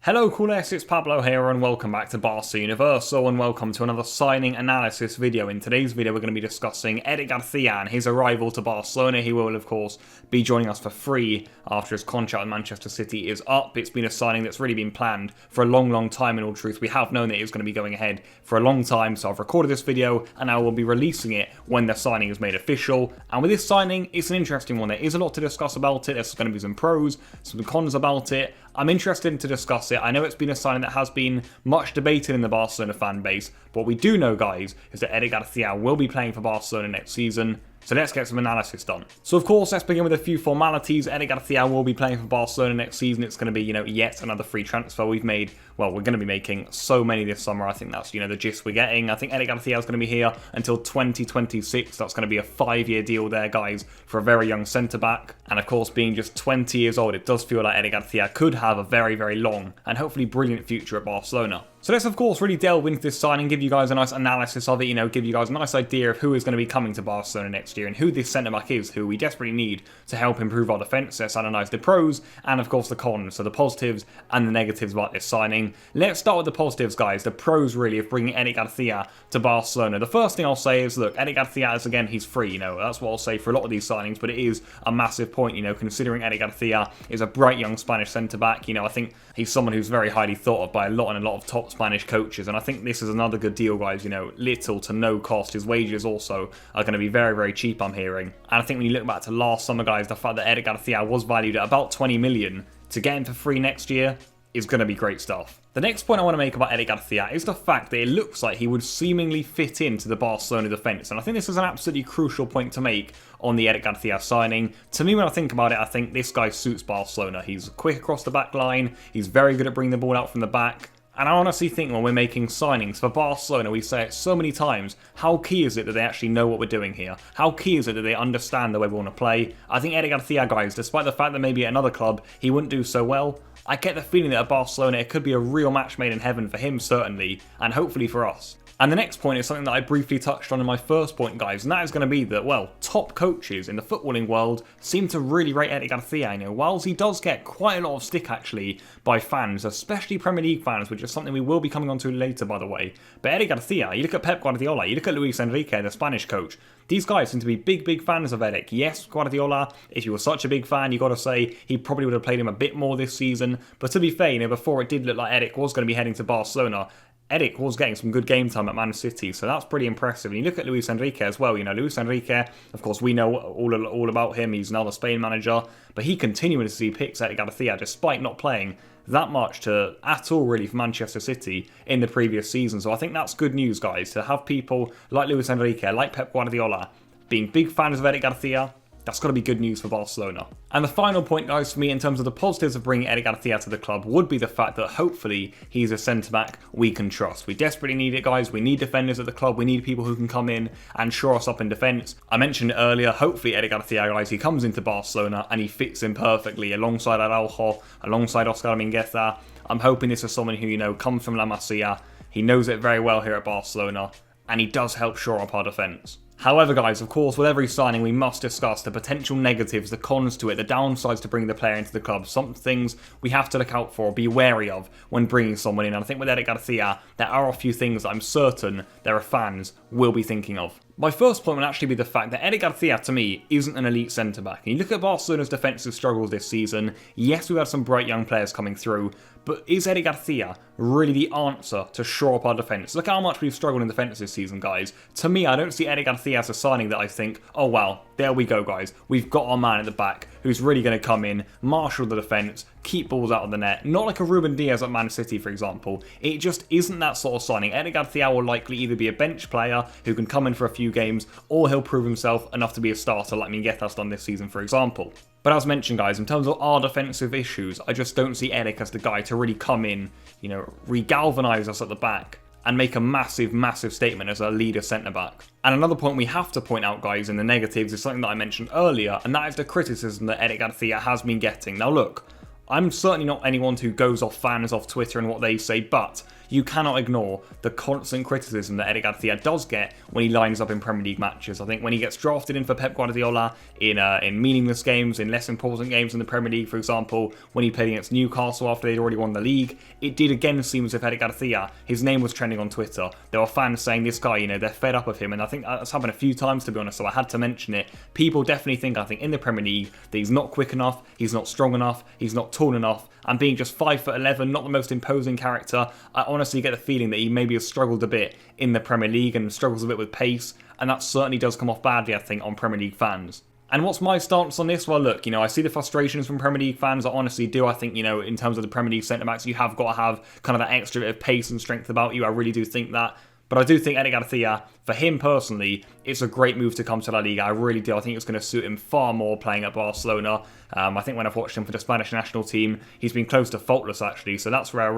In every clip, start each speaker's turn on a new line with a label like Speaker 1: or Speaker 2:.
Speaker 1: Hello Culers, it's Pablo here and welcome back to Barca Universal and welcome to another signing analysis video. In today's video we're going to be discussing Garcia and his arrival to Barcelona. He will of course be joining us for free after his contract with Manchester City is up. It's been a signing that's really been planned for a long time in all truth. We have known that it was going to be going ahead for a long time, so I've recorded this video and I will be releasing it when the signing is made official. And with this signing, it's an interesting one. There is a lot to discuss about it. There's going to be some pros, some cons about it. I'm interested to discuss it. I know it's been a signing that has been much debated in the Barcelona fan base, but what we do know, guys, is that Garcia will be playing for Barcelona next season. So let's get some analysis done. So of course, let's begin with a few formalities. Garcia will be playing for Barcelona next season. It's going to be, yet another free transfer we've made. Well, we're going to be making so many this summer. I think that's, the gist we're getting. I think Garcia is going to be here until 2026. That's going to be a 5-year deal there, guys, for a very young centre-back. And of course, being just 20 years old, it does feel like Garcia could have a very long and hopefully brilliant future at Barcelona. So let's, of course, really delve into this signing, give you guys a nice analysis of it, give you guys a nice idea of who is going to be coming to Barcelona next year and who this centre-back is, who we desperately need to help improve our defence. Let's analyse the pros and, of course, the cons, so the positives and the negatives about this signing. Let's start with the positives, guys, the pros, really, of bringing Garcia to Barcelona. The first thing I'll say is, look, Garcia is, again, he's free, that's what I'll say for a lot of these signings, but it is a massive point, considering Garcia is a bright young Spanish centre-back. I think he's someone who's very highly thought of by a lot of top Spanish coaches, and I think this is another good deal, guys. Little to no cost. His wages also are going to be very cheap, I'm hearing. And I think when you look back to last summer, guys, the fact that Garcia was valued at about 20 million to get him for free next year is going to be great stuff. The next point I want to make about Garcia is the fact that it looks like he would seemingly fit into the Barcelona defence, and I think this is an absolutely crucial point to make on the Garcia signing. To me, when I think about it, I think this guy suits Barcelona. He's quick across the back line, he's very good at bringing the ball out from the back. And I honestly think when we're making signings for Barcelona, we say it so many times, how key is it that they actually know what we're doing here? How key is it that they understand the way we want to play? I think Garcia, guys, despite the fact that maybe at another club he wouldn't do so well, I get the feeling that at Barcelona it could be a real match made in heaven for him, certainly, and hopefully for us. And the next point is something that I briefly touched on in my first point, guys, and that is going to be that, well, top coaches in the footballing world seem to really rate Garcia. Whilst he does get quite a lot of stick, actually, by fans, especially Premier League fans, which is something we will be coming on to later, by the way. But Garcia, you look at Pep Guardiola, you look at Luis Enrique, the Spanish coach, these guys seem to be big fans of Eric. Yes, Guardiola, if you were such a big fan, you got to say he probably would have played him a bit more this season. But to be fair, before it did look like Eric was going to be heading to Barcelona, Eric was getting some good game time at Man City, so that's pretty impressive. And you look at Luis Enrique as well. Luis Enrique, of course, we know all about him. He's another Spain manager, but he continuously picks Garcia despite not playing that much at all really for Manchester City in the previous season. So I think that's good news, guys, to have people like Luis Enrique, like Pep Guardiola, being big fans of Garcia. That's got to be good news for Barcelona. And the final point, guys, for me in terms of the positives of bringing Garcia to the club would be the fact that hopefully he's a centre-back we can trust. We desperately need it, guys. We need defenders at the club. We need people who can come in and shore us up in defence. I mentioned it earlier, hopefully Garcia, guys, he comes into Barcelona and he fits in perfectly alongside Araujo, alongside Oscar Mingueza. I'm hoping this is someone who, comes from La Masia. He knows it very well here at Barcelona, and he does help shore up our defence. However, guys, of course, with every signing, we must discuss the potential negatives, the cons to it, the downsides to bringing the player into the club. Some things we have to look out for, be wary of when bringing someone in. And I think with Garcia, there are a few things that I'm certain there are fans will be thinking of. My first point would actually be the fact that Garcia, to me, isn't an elite centre-back. And you look at Barcelona's defensive struggles this season, yes, we've had some bright young players coming through, but is Garcia really the answer to shore up our defence? Look how much we've struggled in defence this season, guys. To me, I don't see Garcia as a signing that I think, oh wow, there we go, guys. We've got our man at the back who's really going to come in, marshal the defence, keep balls out of the net. Not like a Ruben Diaz at Man City, for example. It just isn't that sort of signing. Garcia will likely either be a bench player who can come in for a few games, or he'll prove himself enough to be a starter like Mingueza's done this season, for example. But as mentioned, guys, in terms of our defensive issues, I just don't see Eric as the guy to really come in, re-galvanise us at the back and make a massive statement as a leader centre-back. And another point we have to point out, guys, in the negatives is something that I mentioned earlier, and that is the criticism that Garcia has been getting. Now look, I'm certainly not anyone who goes off fans off Twitter and what they say, but you cannot ignore the constant criticism that Eric Garcia does get when he lines up in Premier League matches. I think when he gets drafted in for Pep Guardiola in meaningless games, in less important games in the Premier League, for example, when he played against Newcastle after they'd already won the league, it did again seem as if Eric Garcia, his name was trending on Twitter. There were fans saying this guy, they're fed up of him, and I think that's happened a few times, to be honest, so I had to mention it. People definitely think, I think, in the Premier League that he's not quick enough, he's not strong enough, he's not tall enough, and being just 5'11", not the most imposing character, I honestly get the feeling that he maybe has struggled a bit in the Premier League and struggles a bit with pace, and that certainly does come off badly, I think, on Premier League fans. And what's my stance on this? Well, look, I see the frustrations from Premier League fans. I honestly do. I think, in terms of the Premier League centre-backs, you have got to have kind of that extra bit of pace and strength about you. I really do think that. But I do think Eric Garcia, for him personally, it's a great move to come to La Liga. I really do. I think it's going to suit him far more playing at Barcelona. I think when I've watched him for the Spanish national team, he's been close to faultless, actually. So that's where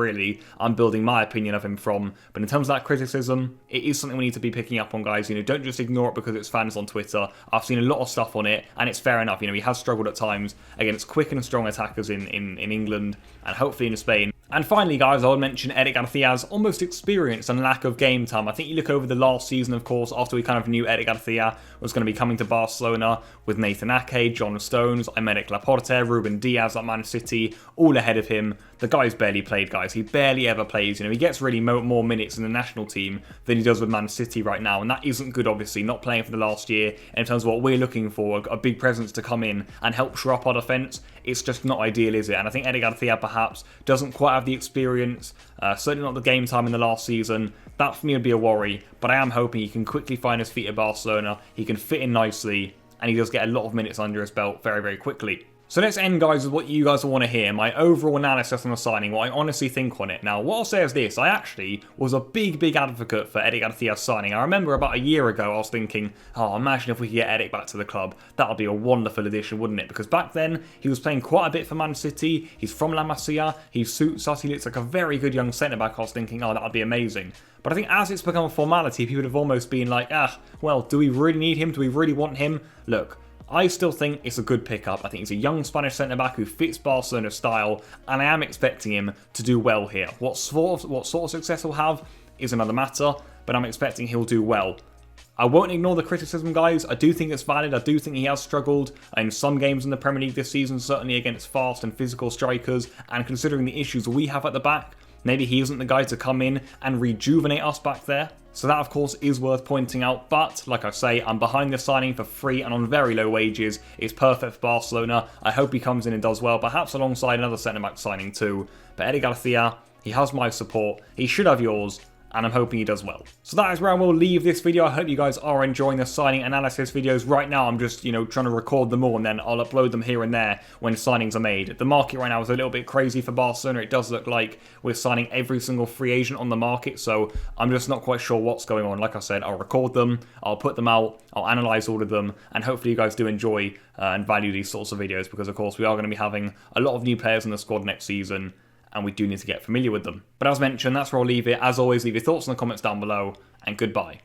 Speaker 1: I'm building my opinion of him from. But in terms of that criticism, it is something we need to be picking up on, guys. Don't just ignore it because it's fans on Twitter. I've seen a lot of stuff on it, and it's fair enough. He has struggled at times against quick and strong attackers in England, and hopefully in Spain. And finally, guys, I would mention Eric Garcia's almost experience and lack of game time. I think you look over the last season, of course, after we kind of knew Eric Garcia was going to be coming to Barcelona with Nathan Ake, John Stones, Aymeric Laporte, Ruben Diaz at Man City, all ahead of him. The guy's barely played, guys. He barely ever plays. He gets really more minutes in the national team than he does with Man City right now, and that isn't good, obviously, not playing for the last year. In terms of what we're looking for, a big presence to come in and help shore up our defence, it's just not ideal, is it? And I think Eric Garcia perhaps doesn't quite have the experience, certainly not the game time in the last season. That for me would be a worry, but I am hoping he can quickly find his feet at Barcelona, he can fit in nicely, and he does get a lot of minutes under his belt very, very quickly. So let's end, guys, with what you guys will want to hear, my overall analysis on the signing, what I honestly think on it. Now, what I'll say is this, I actually was a big advocate for Eric Garcia's signing. I remember about a year ago, I was thinking, oh, imagine if we could get Eric back to the club. That would be a wonderful addition, wouldn't it? Because back then, he was playing quite a bit for Man City, he's from La Masia, he suits us, he looks like a very good young centre-back. I was thinking, oh, that would be amazing. But I think as it's become a formality, people have almost been like, well, do we really need him? Do we really want him? Look, I still think it's a good pickup. I think he's a young Spanish centre-back who fits Barcelona's style, and I am expecting him to do well here. What sort of success he'll have is another matter, but I'm expecting he'll do well. I won't ignore the criticism, guys. I do think it's valid. I do think he has struggled in some games in the Premier League this season, certainly against fast and physical strikers, and considering the issues we have at the back, maybe he isn't the guy to come in and rejuvenate us back there. So that, of course, is worth pointing out. But, like I say, I'm behind this signing for free and on very low wages. It's perfect for Barcelona. I hope he comes in and does well, perhaps alongside another centre-back signing too. But Eric Garcia, he has my support. He should have yours. And I'm hoping he does well. So that is where I will leave this video. I hope you guys are enjoying the signing analysis videos. Right now, I'm just, trying to record them all, and then I'll upload them here and there when signings are made. The market right now is a little bit crazy for Barcelona. It does look like we're signing every single free agent on the market, so I'm just not quite sure what's going on. Like I said, I'll record them, I'll put them out, I'll analyse all of them, and hopefully you guys do enjoy and value these sorts of videos, because of course we are going to be having a lot of new players in the squad next season, and we do need to get familiar with them. But as mentioned, that's where I'll leave it. As always, leave your thoughts in the comments down below, and goodbye.